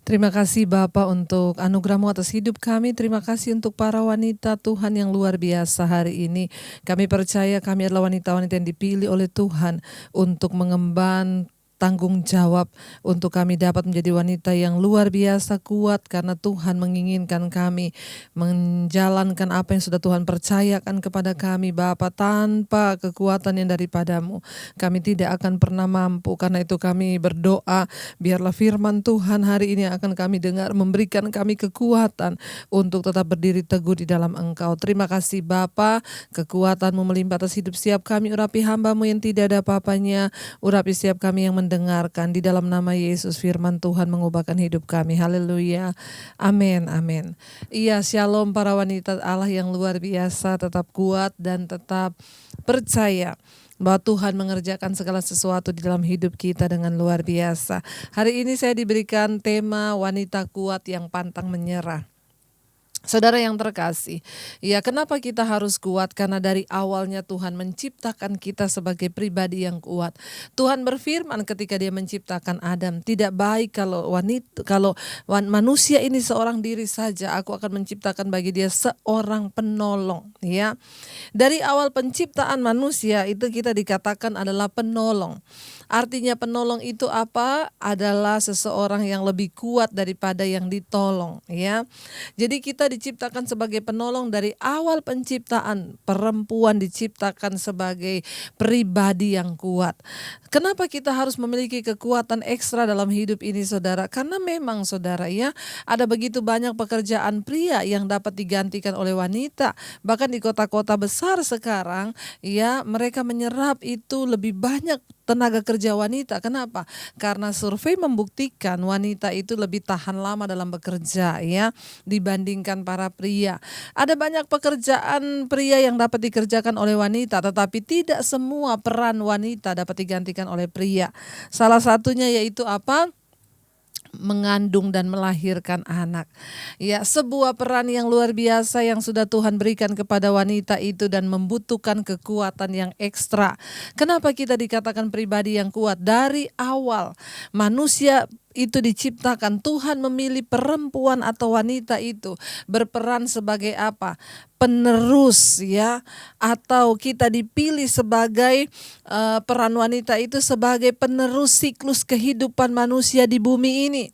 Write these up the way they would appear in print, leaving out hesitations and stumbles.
Terima kasih Bapa untuk anugerah-Mu atas hidup kami. Terima kasih untuk para wanita Tuhan yang luar biasa hari ini. Kami percaya kami adalah wanita-wanita yang dipilih oleh Tuhan untuk mengemban tanggung jawab untuk kami dapat menjadi wanita yang luar biasa kuat karena Tuhan menginginkan kami menjalankan apa yang sudah Tuhan percayakan kepada kami Bapa. Tanpa kekuatan yang daripada-Mu kami tidak akan pernah mampu. Karena itu kami berdoa, biarlah firman Tuhan hari ini yang akan kami dengar memberikan kami kekuatan untuk tetap berdiri teguh di dalam Engkau. Terima kasih Bapa, kekuatan-Mu melimpah atas hidup setiap kami. Urapi hamba-Mu yang tidak ada apa-apanya, urapi setiap kami yang mendengarkan. Di dalam nama Yesus firman Tuhan mengubahkan hidup kami. Haleluya. Amin, amin. Iya, shalom para wanita Allah yang luar biasa, tetap kuat dan tetap percaya bahwa Tuhan mengerjakan segala sesuatu di dalam hidup kita dengan luar biasa. Hari ini saya diberikan tema wanita kuat yang pantang menyerah. Saudara yang terkasih, ya kenapa kita harus kuat? Karena dari awalnya Tuhan menciptakan kita sebagai pribadi yang kuat. Tuhan berfirman ketika Dia menciptakan Adam, tidak baik kalau manusia ini seorang diri saja, aku akan menciptakan bagi dia seorang penolong. Ya, dari awal penciptaan manusia itu kita dikatakan adalah penolong. Artinya penolong itu apa? Adalah seseorang yang lebih kuat daripada yang ditolong. Ya, jadi kita diciptakan sebagai penolong dari awal penciptaan. Perempuan diciptakan sebagai pribadi yang kuat. Kenapa kita harus memiliki kekuatan ekstra dalam hidup ini saudara? Karena memang saudara ya, ada begitu banyak pekerjaan pria yang dapat digantikan oleh wanita. Bahkan di kota-kota besar sekarang ya, mereka menyerap itu lebih banyak tenaga kerja wanita. Kenapa? Karena survei membuktikan wanita itu lebih tahan lama dalam bekerja ya dibandingkan para pria. Ada banyak pekerjaan pria yang dapat dikerjakan oleh wanita, tetapi tidak semua peran wanita dapat digantikan oleh pria. Salah satunya yaitu apa? Mengandung dan melahirkan anak. Ya, sebuah peran yang luar biasa yang sudah Tuhan berikan kepada wanita itu dan membutuhkan kekuatan yang ekstra. Kenapa kita dikatakan pribadi yang kuat? Dari awal manusia itu diciptakan, Tuhan memilih perempuan atau wanita itu berperan sebagai apa? Penerus ya, atau kita dipilih sebagai peran wanita itu sebagai penerus siklus kehidupan manusia di bumi ini.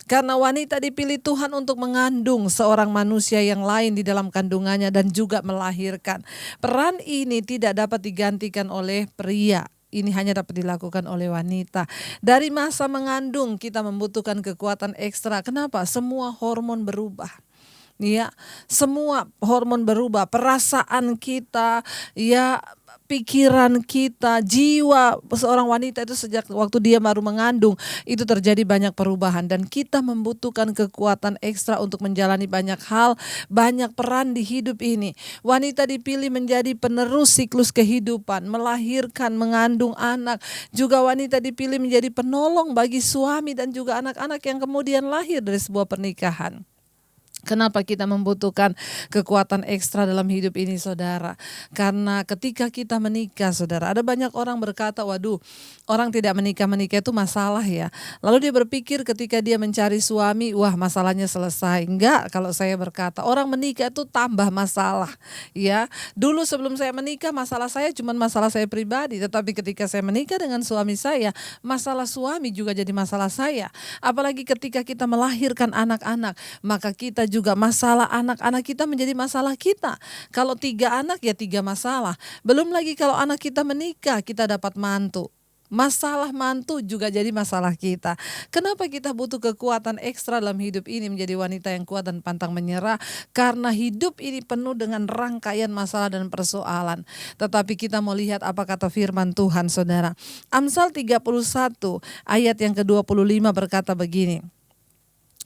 Karena wanita dipilih Tuhan untuk mengandung seorang manusia yang lain di dalam kandungannya dan juga melahirkan. Peran ini tidak dapat digantikan oleh pria. Ini hanya dapat dilakukan oleh wanita. Dari masa mengandung kita membutuhkan kekuatan ekstra. Kenapa? Semua hormon berubah. Ya, semua hormon berubah, perasaan kita, ya pikiran kita, jiwa seorang wanita itu sejak waktu dia baru mengandung itu terjadi banyak perubahan dan kita membutuhkan kekuatan ekstra untuk menjalani banyak hal, banyak peran di hidup ini. Wanita dipilih menjadi penerus siklus kehidupan, melahirkan, mengandung anak. Juga wanita dipilih menjadi penolong bagi suami dan juga anak-anak yang kemudian lahir dari sebuah pernikahan. Kenapa kita membutuhkan kekuatan ekstra dalam hidup ini saudara? Karena ketika kita menikah saudara, ada banyak orang berkata, waduh orang tidak menikah itu masalah ya. Lalu dia berpikir ketika dia mencari suami, wah masalahnya selesai. Enggak, kalau saya berkata orang menikah itu tambah masalah ya. Dulu sebelum saya menikah masalah saya cuma masalah saya pribadi. Tetapi ketika saya menikah dengan suami saya, masalah suami juga jadi masalah saya. Apalagi ketika kita melahirkan anak-anak, maka kita juga masalah anak-anak kita menjadi masalah kita. Kalau 3 anak ya 3 masalah. Belum lagi kalau anak kita menikah, kita dapat mantu. Masalah mantu juga jadi masalah kita. Kenapa kita butuh kekuatan ekstra dalam hidup ini menjadi wanita yang kuat dan pantang menyerah? Karena hidup ini penuh dengan rangkaian masalah dan persoalan. Tetapi kita mau lihat apa kata firman Tuhan saudara. Amsal 31 ayat yang ke-25 berkata begini.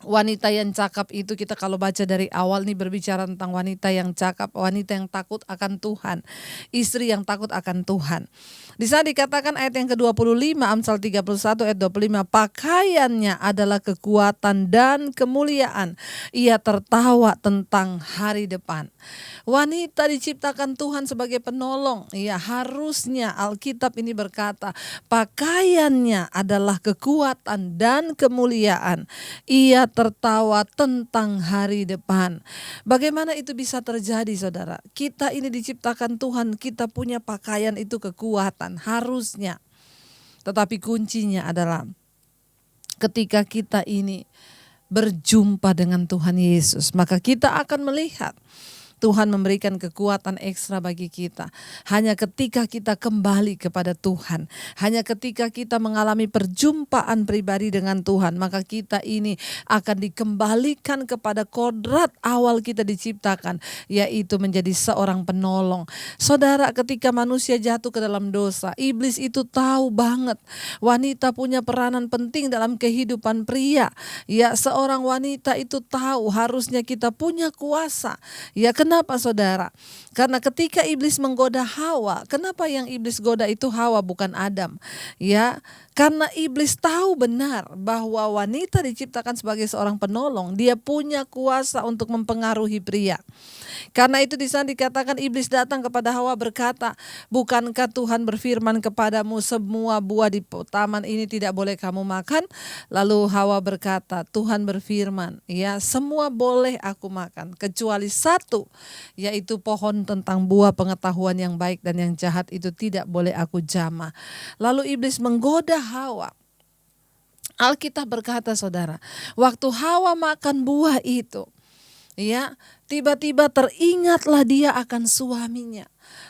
Wanita yang cakap itu kita kalau baca dari awal nih berbicara tentang wanita yang cakap, wanita yang takut akan Tuhan, istri yang takut akan Tuhan. Di sana dikatakan ayat yang ke-25 Amsal 31 ayat 25, pakaiannya adalah kekuatan dan kemuliaan, ia tertawa tentang hari depan. Wanita diciptakan Tuhan sebagai penolong. Ya, harusnya Alkitab ini berkata, pakaiannya adalah kekuatan dan kemuliaan. Ia tertawa tentang hari depan. Bagaimana itu bisa terjadi, saudara? Kita ini diciptakan Tuhan, kita punya pakaian itu kekuatan, harusnya. Tetapi kuncinya adalah ketika kita ini berjumpa dengan Tuhan Yesus, maka kita akan melihat Tuhan memberikan kekuatan ekstra bagi kita. Hanya ketika kita kembali kepada Tuhan, hanya ketika kita mengalami perjumpaan pribadi dengan Tuhan, maka kita ini akan dikembalikan kepada kodrat awal kita diciptakan, yaitu menjadi seorang penolong. Saudara, ketika manusia jatuh ke dalam dosa, iblis itu tahu banget wanita punya peranan penting dalam kehidupan pria. Ya, seorang wanita itu tahu harusnya kita punya kuasa. Ya, kenapa, saudara? Karena ketika iblis menggoda Hawa, kenapa yang iblis goda itu Hawa bukan Adam? Ya, karena iblis tahu benar bahwa wanita diciptakan sebagai seorang penolong, dia punya kuasa untuk mempengaruhi pria. Karena itu di sana dikatakan iblis datang kepada Hawa berkata, bukankah Tuhan berfirman kepadamu semua buah di taman ini tidak boleh kamu makan? Lalu Hawa berkata, Tuhan berfirman, ya semua boleh aku makan kecuali satu, yaitu pohon tentang buah pengetahuan yang baik dan yang jahat itu tidak boleh aku jamah. Lalu iblis menggoda Hawa. Alkitab berkata, saudara, waktu Hawa makan buah itu, ya, tiba-tiba teringatlah dia akan suaminya.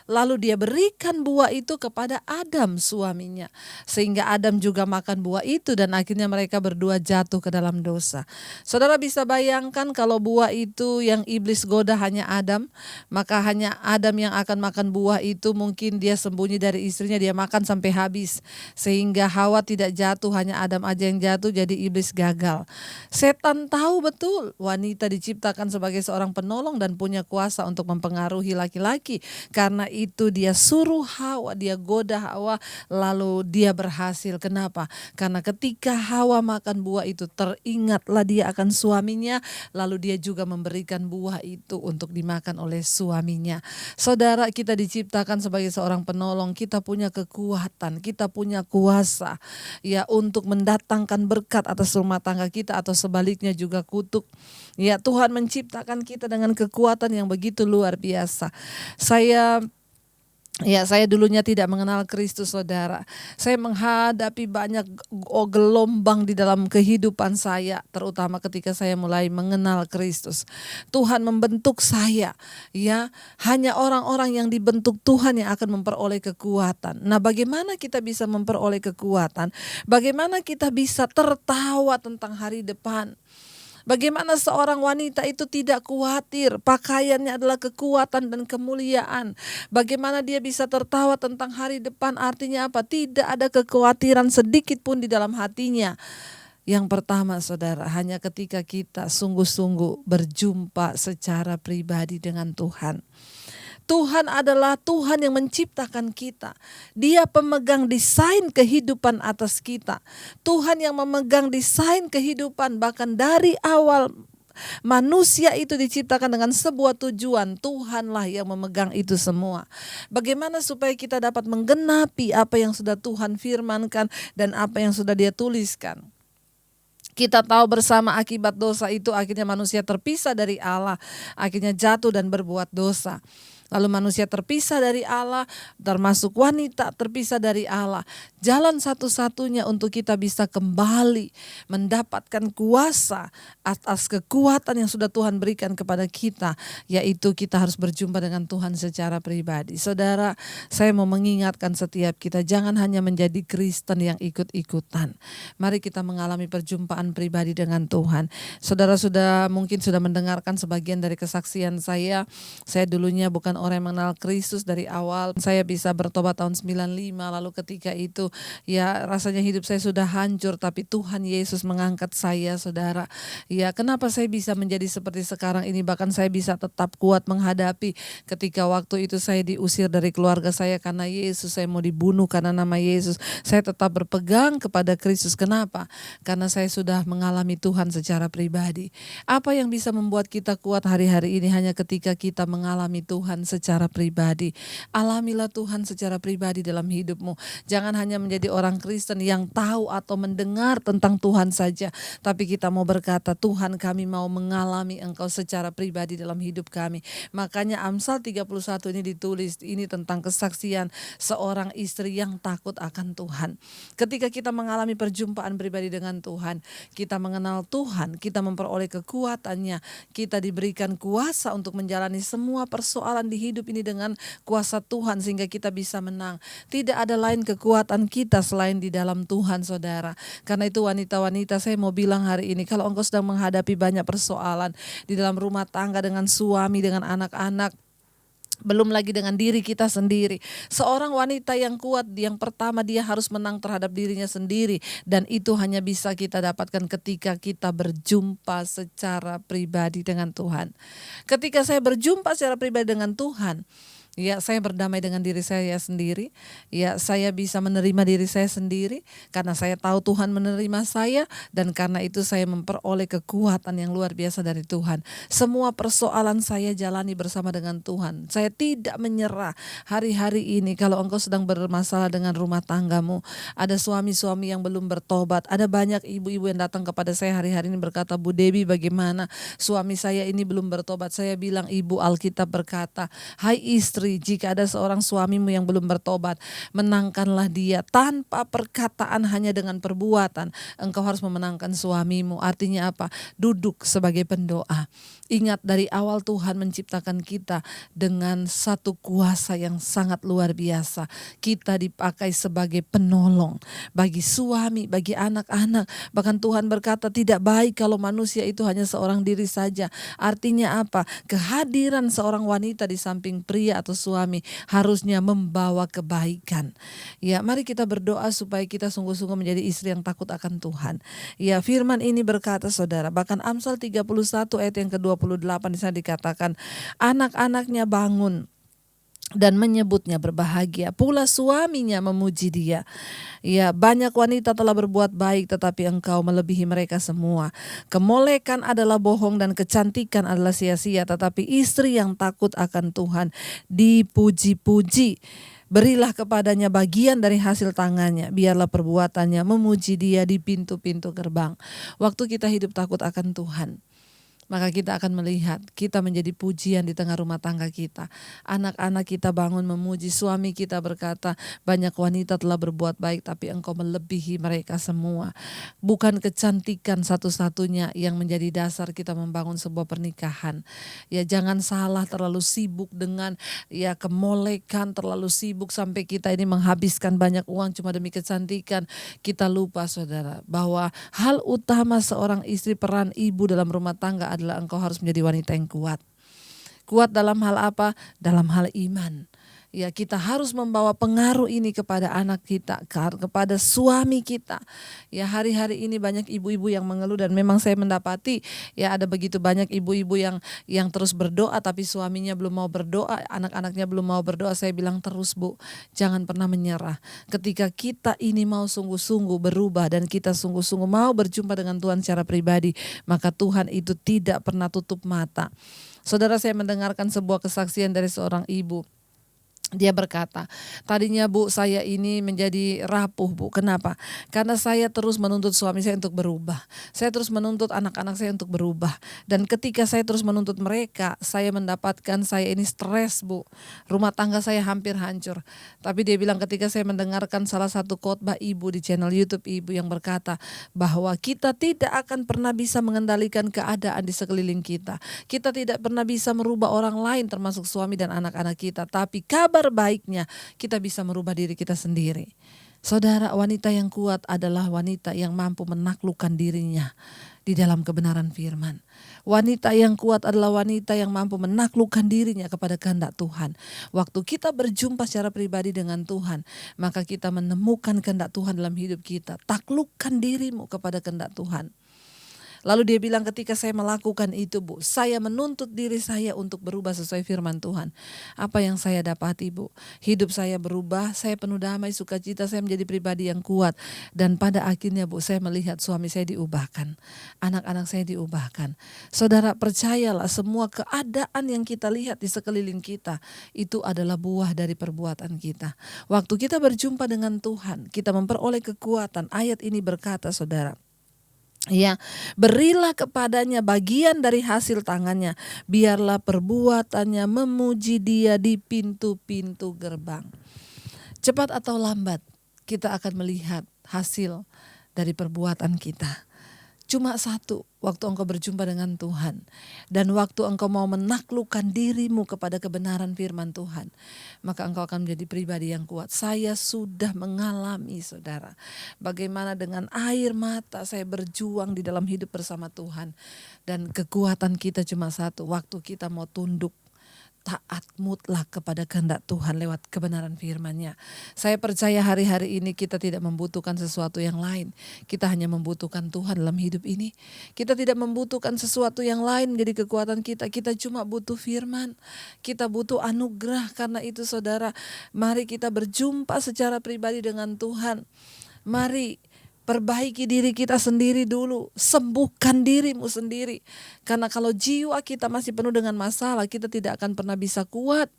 Lalu dia berikan buah itu kepada Adam suaminya. Sehingga Adam juga makan buah itu dan akhirnya mereka berdua jatuh ke dalam dosa. Saudara bisa bayangkan kalau buah itu yang iblis goda hanya Adam, maka hanya Adam yang akan makan buah itu, mungkin dia sembunyi dari istrinya, dia makan sampai habis. Sehingga Hawa tidak jatuh, hanya Adam aja yang jatuh, jadi iblis gagal. Setan tahu betul wanita diciptakan sebagai seorang penolong dan punya kuasa untuk mempengaruhi laki-laki. Karena itu dia suruh Hawa, dia goda Hawa, lalu dia berhasil. Kenapa? Karena ketika Hawa makan buah itu, teringatlah dia akan suaminya, lalu dia juga memberikan buah itu untuk dimakan oleh suaminya. Saudara, kita diciptakan sebagai seorang penolong, kita punya kekuatan, kita punya kuasa ya untuk mendatangkan berkat atas rumah tangga kita atau sebaliknya juga kutuk. Ya, Tuhan menciptakan kita dengan kekuatan yang begitu luar biasa. Saya dulunya tidak mengenal Kristus, saudara. Saya menghadapi banyak gelombang di dalam kehidupan saya, terutama ketika saya mulai mengenal Kristus. Tuhan membentuk saya, ya. Hanya orang-orang yang dibentuk Tuhan yang akan memperoleh kekuatan. Nah, bagaimana kita bisa memperoleh kekuatan? Bagaimana kita bisa tertawa tentang hari depan? Bagaimana seorang wanita itu tidak khawatir, pakaiannya adalah kekuatan dan kemuliaan. Bagaimana dia bisa tertawa tentang hari depan, artinya apa? Tidak ada kekhawatiran sedikit pun di dalam hatinya. Yang pertama, saudara, hanya ketika kita sungguh-sungguh berjumpa secara pribadi dengan Tuhan. Tuhan adalah Tuhan yang menciptakan kita. Dia pemegang desain kehidupan atas kita. Tuhan yang memegang desain kehidupan, bahkan dari awal manusia itu diciptakan dengan sebuah tujuan. Tuhanlah yang memegang itu semua. Bagaimana supaya kita dapat menggenapi apa yang sudah Tuhan firmankan dan apa yang sudah Dia tuliskan? Kita tahu bersama akibat dosa itu akhirnya manusia terpisah dari Allah, akhirnya jatuh dan berbuat dosa. Lalu manusia terpisah dari Allah, termasuk wanita terpisah dari Allah. Jalan satu-satunya untuk kita bisa kembali mendapatkan kuasa atas kekuatan yang sudah Tuhan berikan kepada kita, yaitu kita harus berjumpa dengan Tuhan secara pribadi. Saudara, saya mau mengingatkan setiap kita, jangan hanya menjadi Kristen yang ikut-ikutan. Mari kita mengalami perjumpaan pribadi dengan Tuhan. Saudara mungkin sudah mendengarkan sebagian dari kesaksian saya. Saya dulunya bukan orang yang mengenal Kristus dari awal. Saya bisa bertobat tahun 95, lalu ketika itu ya rasanya hidup saya sudah hancur, tapi Tuhan Yesus mengangkat saya, saudara. Ya, kenapa saya bisa menjadi seperti sekarang ini, bahkan saya bisa tetap kuat menghadapi ketika waktu itu saya diusir dari keluarga saya karena Yesus, saya mau dibunuh karena nama Yesus. Saya tetap berpegang kepada Kristus. Kenapa? Karena saya sudah mengalami Tuhan secara pribadi. Apa yang bisa membuat kita kuat hari-hari ini hanya ketika kita mengalami Tuhan secara pribadi. Alamilah Tuhan secara pribadi dalam hidupmu. Jangan hanya menjadi orang Kristen yang tahu atau mendengar tentang Tuhan saja, tapi kita mau berkata, Tuhan, kami mau mengalami Engkau secara pribadi dalam hidup kami. Makanya Amsal 31 ini ditulis, ini tentang kesaksian seorang istri yang takut akan Tuhan. Ketika kita mengalami perjumpaan pribadi dengan Tuhan, kita mengenal Tuhan, kita memperoleh kekuatannya, kita diberikan kuasa untuk menjalani semua persoalan di hidup ini dengan kuasa Tuhan sehingga kita bisa menang. Tidak ada lain kekuatan kita selain di dalam Tuhan, saudara. Karena itu wanita-wanita, saya mau bilang hari ini, kalau engkau sedang menghadapi banyak persoalan di dalam rumah tangga dengan suami, dengan anak-anak, belum lagi dengan diri kita sendiri. Seorang wanita yang kuat, yang pertama dia harus menang terhadap dirinya sendiri. Dan itu hanya bisa kita dapatkan ketika kita berjumpa secara pribadi dengan Tuhan. Ketika saya berjumpa secara pribadi dengan Tuhan, ya, saya berdamai dengan diri saya sendiri. Ya, saya bisa menerima diri saya sendiri karena saya tahu Tuhan menerima saya, dan karena itu saya memperoleh kekuatan yang luar biasa dari Tuhan. Semua persoalan saya jalani bersama dengan Tuhan. Saya tidak menyerah. Hari-hari ini kalau engkau sedang bermasalah dengan rumah tanggamu, ada suami-suami yang belum bertobat, ada banyak ibu-ibu yang datang kepada saya hari-hari ini berkata, Bu Debbie, bagaimana suami saya ini belum bertobat? Saya bilang, Ibu, Alkitab berkata, hai istri, jika ada seorang suamimu yang belum bertobat, menangkanlah dia tanpa perkataan, hanya dengan perbuatan. Engkau harus memenangkan suamimu. Artinya apa? Duduk sebagai pendoa. Ingat, dari awal Tuhan menciptakan kita dengan satu kuasa yang sangat luar biasa. Kita dipakai sebagai penolong bagi suami, bagi anak-anak. Bahkan Tuhan berkata, tidak baik kalau manusia itu hanya seorang diri saja. Artinya apa? Kehadiran seorang wanita di samping pria atau suami harusnya membawa kebaikan. Ya, mari kita berdoa supaya kita sungguh-sungguh menjadi istri yang takut akan Tuhan. Ya, firman ini berkata, saudara, bahkan Amsal 31 ayat yang ke-28 di sana dikatakan, anak-anaknya bangun dan menyebutnya berbahagia, pula suaminya memuji dia. Ya, banyak wanita telah berbuat baik, tetapi engkau melebihi mereka semua. Kemolekan adalah bohong dan kecantikan adalah sia-sia, tetapi istri yang takut akan Tuhan dipuji-puji. Berilah kepadanya bagian dari hasil tangannya, biarlah perbuatannya memuji dia di pintu-pintu gerbang. Waktu kita hidup takut akan Tuhan, maka kita akan melihat kita menjadi pujian di tengah rumah tangga kita. Anak-anak kita bangun memuji, suami kita berkata, banyak wanita telah berbuat baik, tapi engkau melebihi mereka semua. Bukan kecantikan satu-satunya yang menjadi dasar kita membangun sebuah pernikahan. Ya, jangan salah, terlalu sibuk dengan ya kemolekan, terlalu sibuk sampai kita ini menghabiskan banyak uang cuma demi kecantikan. Kita lupa, saudara, bahwa hal utama seorang istri, peran ibu dalam rumah tangga adalah engkau harus menjadi wanita yang kuat. Kuat dalam hal apa? Dalam hal iman. Ya, kita harus membawa pengaruh ini kepada anak kita, kepada suami kita. Ya, hari-hari ini banyak ibu-ibu yang mengeluh, dan memang saya mendapati ya ada begitu banyak ibu-ibu yang terus berdoa tapi suaminya belum mau berdoa, anak-anaknya belum mau berdoa. Saya bilang terus, Bu, jangan pernah menyerah. Ketika kita ini mau sungguh-sungguh berubah dan kita sungguh-sungguh mau berjumpa dengan Tuhan secara pribadi, maka Tuhan itu tidak pernah tutup mata. Saudara, saya mendengarkan sebuah kesaksian dari seorang ibu. Dia berkata, tadinya Bu, saya ini menjadi rapuh, Bu. Kenapa? Karena saya terus menuntut suami saya untuk berubah. Saya terus menuntut anak-anak saya untuk berubah. Dan ketika saya terus menuntut mereka, saya mendapatkan saya ini stres, Bu. Rumah tangga saya hampir hancur. Tapi dia bilang, ketika saya mendengarkan salah satu khotbah ibu di channel YouTube ibu yang berkata bahwa kita tidak akan pernah bisa mengendalikan keadaan di sekeliling kita. Kita tidak pernah bisa merubah orang lain termasuk suami dan anak-anak kita. Tapi kabar baiknya kita bisa merubah diri kita sendiri. Saudara, wanita yang kuat adalah wanita yang mampu menaklukkan dirinya di dalam kebenaran firman. Wanita yang kuat adalah wanita yang mampu menaklukkan dirinya kepada kehendak Tuhan. Waktu kita berjumpa secara pribadi dengan Tuhan, maka kita menemukan kehendak Tuhan dalam hidup kita. Taklukkan dirimu kepada kehendak Tuhan. Lalu dia bilang ketika saya melakukan itu Bu, saya menuntut diri saya untuk berubah sesuai firman Tuhan. Apa yang saya dapati Bu? Hidup saya berubah, saya penuh damai, sukacita, saya menjadi pribadi yang kuat. Dan pada akhirnya Bu, saya melihat suami saya diubahkan. Anak-anak saya diubahkan. Saudara percayalah semua keadaan yang kita lihat di sekeliling kita, itu adalah buah dari perbuatan kita. Waktu kita berjumpa dengan Tuhan, kita memperoleh kekuatan. Ayat ini berkata saudara, ya, berilah kepadanya bagian dari hasil tangannya, biarlah perbuatannya memuji dia di pintu-pintu gerbang. Cepat atau lambat kita akan melihat hasil dari perbuatan kita. Cuma satu, waktu engkau berjumpa dengan Tuhan dan waktu engkau mau menaklukkan dirimu kepada kebenaran firman Tuhan, maka engkau akan menjadi pribadi yang kuat. Saya sudah mengalami saudara, bagaimana dengan air mata saya berjuang di dalam hidup bersama Tuhan. Dan kekuatan kita cuma satu, waktu kita mau tunduk taat mutlak kepada kehendak Tuhan lewat kebenaran firman-Nya. Saya percaya hari-hari ini kita tidak membutuhkan sesuatu yang lain. Kita hanya membutuhkan Tuhan dalam hidup ini. Kita tidak membutuhkan sesuatu yang lain menjadi kekuatan kita. Kita cuma butuh firman. Kita butuh anugerah. Karena itu saudara, mari kita berjumpa secara pribadi dengan Tuhan. Mari perbaiki diri kita sendiri dulu, sembuhkan dirimu sendiri. Karena kalau jiwa kita masih penuh dengan masalah, kita tidak akan pernah bisa kuat.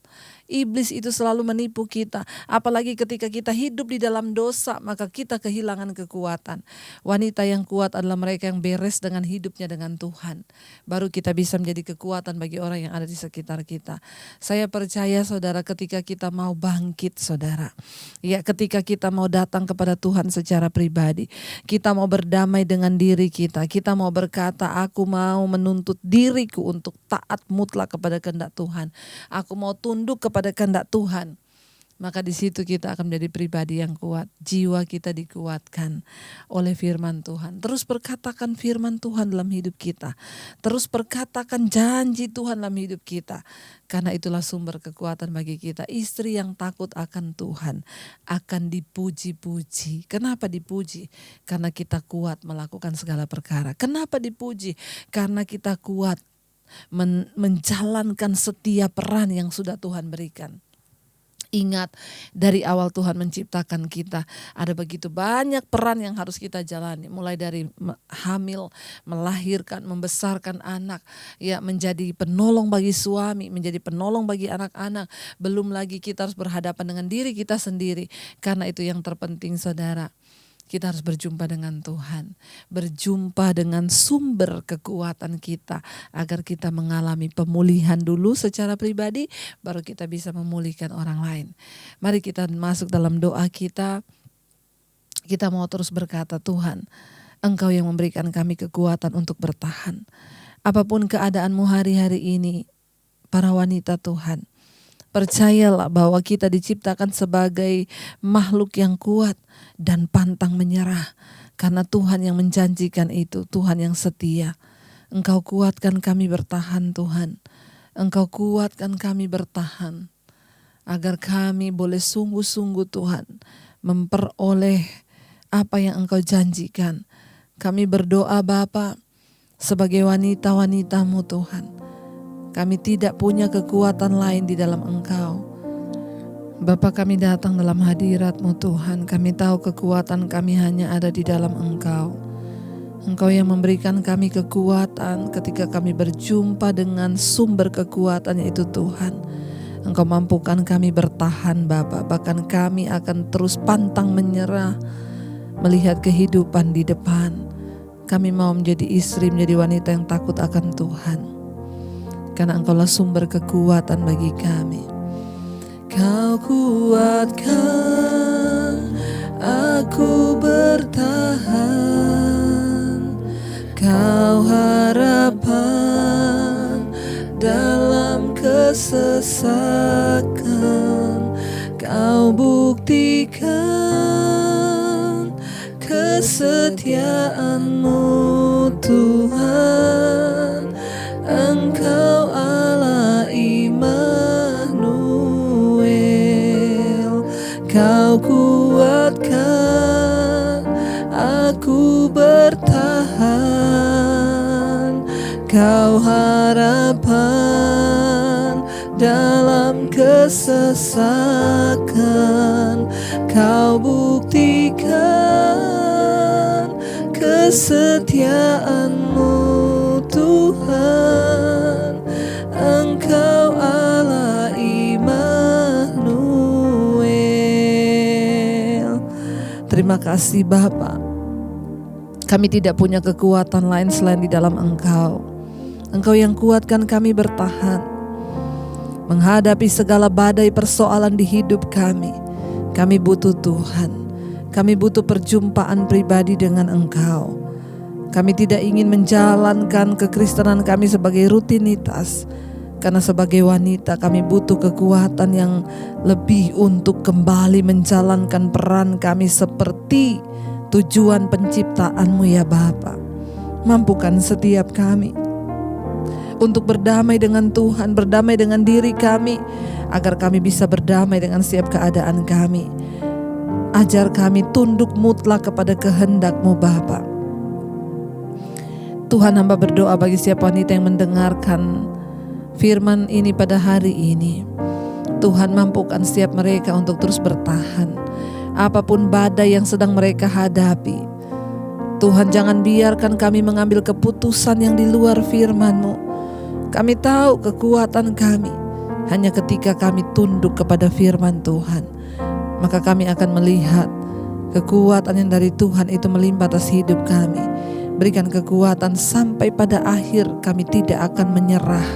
Iblis itu selalu menipu kita. Apalagi ketika kita hidup di dalam dosa, maka kita kehilangan kekuatan. Wanita yang kuat adalah mereka yang beres dengan hidupnya dengan Tuhan. Baru kita bisa menjadi kekuatan bagi orang yang ada di sekitar kita. Saya percaya saudara, ketika kita mau bangkit saudara, ya ketika kita mau datang kepada Tuhan secara pribadi, kita mau berdamai dengan diri kita mau berkata, aku mau menuntut diriku untuk taat mutlak kepada kehendak Tuhan. Aku mau tunduk kepada kehendak Tuhan. Maka di situ kita akan menjadi pribadi yang kuat. Jiwa kita dikuatkan oleh firman Tuhan. Terus perkatakan firman Tuhan dalam hidup kita. Terus perkatakan janji Tuhan dalam hidup kita. Karena itulah sumber kekuatan bagi kita. Istri yang takut akan Tuhan akan dipuji-puji. Kenapa dipuji? Karena kita kuat melakukan segala perkara. Kenapa dipuji? Karena kita kuat menjalankan setiap peran yang sudah Tuhan berikan. Ingat, dari awal Tuhan menciptakan kita, ada begitu banyak peran yang harus kita jalani. Mulai dari hamil, melahirkan, membesarkan anak, ya menjadi penolong bagi suami, menjadi penolong bagi anak-anak. Belum lagi kita harus berhadapan dengan diri kita sendiri. Karena itu yang terpenting saudara, kita harus berjumpa dengan Tuhan, berjumpa dengan sumber kekuatan kita, agar kita mengalami pemulihan dulu secara pribadi, baru kita bisa memulihkan orang lain. Mari kita masuk dalam doa kita. Kita mau terus berkata, Tuhan, Engkau yang memberikan kami kekuatan untuk bertahan. Apapun keadaanmu hari-hari ini, para wanita Tuhan, percayalah bahwa kita diciptakan sebagai makhluk yang kuat dan pantang menyerah. Karena Tuhan yang menjanjikan itu, Tuhan yang setia. Engkau kuatkan kami bertahan Tuhan. Engkau kuatkan kami bertahan. Agar kami boleh sungguh-sungguh Tuhan memperoleh apa yang Engkau janjikan. Kami berdoa Bapa, sebagai wanita-wanita-Mu Tuhan. Kami tidak punya kekuatan lain di dalam Engkau. Bapa, kami datang dalam hadirat-Mu Tuhan. Kami tahu kekuatan kami hanya ada di dalam Engkau. Engkau yang memberikan kami kekuatan ketika kami berjumpa dengan sumber kekuatan, yaitu Tuhan. Engkau mampukan kami bertahan Bapa. Bahkan kami akan terus pantang menyerah melihat kehidupan di depan. Kami mau menjadi istri, menjadi wanita yang takut akan Tuhan. Karena Engkaulah sumber kekuatan bagi kami. Kau kuatkan aku bertahan. Kau harapan dalam kesesakan. Kau buktikan kesetiaan-Mu Tuhan. Engkau Allah Immanuel. Kau kuatkan aku bertahan. Kau harapan dalam kesesakan, Kau buktikan kesetiaan-Mu Tuhan. Engkau Allah Immanuel. Terima kasih Bapa. Kami tidak punya kekuatan lain selain di dalam Engkau. Engkau yang kuatkan kami bertahan menghadapi segala badai persoalan di hidup kami. Kami butuh Tuhan. Kami butuh perjumpaan pribadi dengan Engkau. Kami tidak ingin menjalankan kekristenan kami sebagai rutinitas, karena sebagai wanita kami butuh kekuatan yang lebih untuk kembali menjalankan peran kami seperti tujuan penciptaan-Mu ya Bapa. Mampukan setiap kami untuk berdamai dengan Tuhan, berdamai dengan diri kami, agar kami bisa berdamai dengan setiap keadaan kami. Ajar kami tunduk mutlak kepada kehendak-Mu Bapa. Tuhan, hamba berdoa bagi setiap wanita yang mendengarkan firman ini pada hari ini. Tuhan, mampukan setiap mereka untuk terus bertahan apapun badai yang sedang mereka hadapi. Tuhan, jangan biarkan kami mengambil keputusan yang di luar firman-Mu. Kami tahu kekuatan kami hanya ketika kami tunduk kepada firman Tuhan. Maka kami akan melihat kekuatan yang dari Tuhan itu melimpah atas hidup kami. Berikan kekuatan sampai pada akhir kami tidak akan menyerah.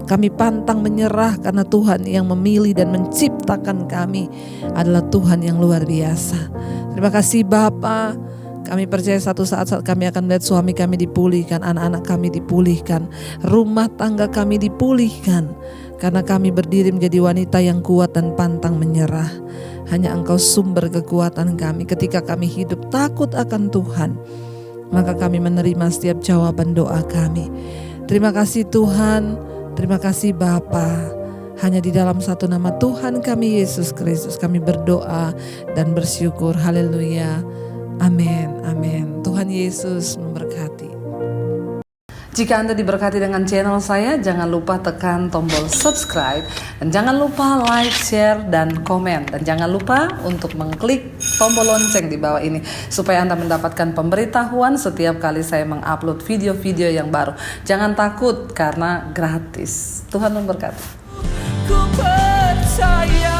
Kami pantang menyerah karena Tuhan yang memilih dan menciptakan kami adalah Tuhan yang luar biasa. Terima kasih Bapa. Kami percaya satu saat kami akan melihat suami kami dipulihkan, anak-anak kami dipulihkan, rumah tangga kami dipulihkan. Karena kami berdiri menjadi wanita yang kuat dan pantang menyerah. Hanya Engkau sumber kekuatan kami. Ketika kami hidup takut akan Tuhan, maka kami menerima setiap jawaban doa kami. Terima kasih Tuhan, terima kasih Bapa. Hanya di dalam satu nama Tuhan kami Yesus Kristus kami berdoa dan bersyukur. Haleluya. Amin, amin. Tuhan Yesus memberkati. Jika Anda diberkati dengan channel saya, jangan lupa tekan tombol subscribe. Dan jangan lupa like, share, dan komen. Dan jangan lupa untuk mengklik tombol lonceng di bawah ini, supaya Anda mendapatkan pemberitahuan setiap kali saya mengupload video-video yang baru. Jangan takut karena gratis. Tuhan memberkati. Ku percaya.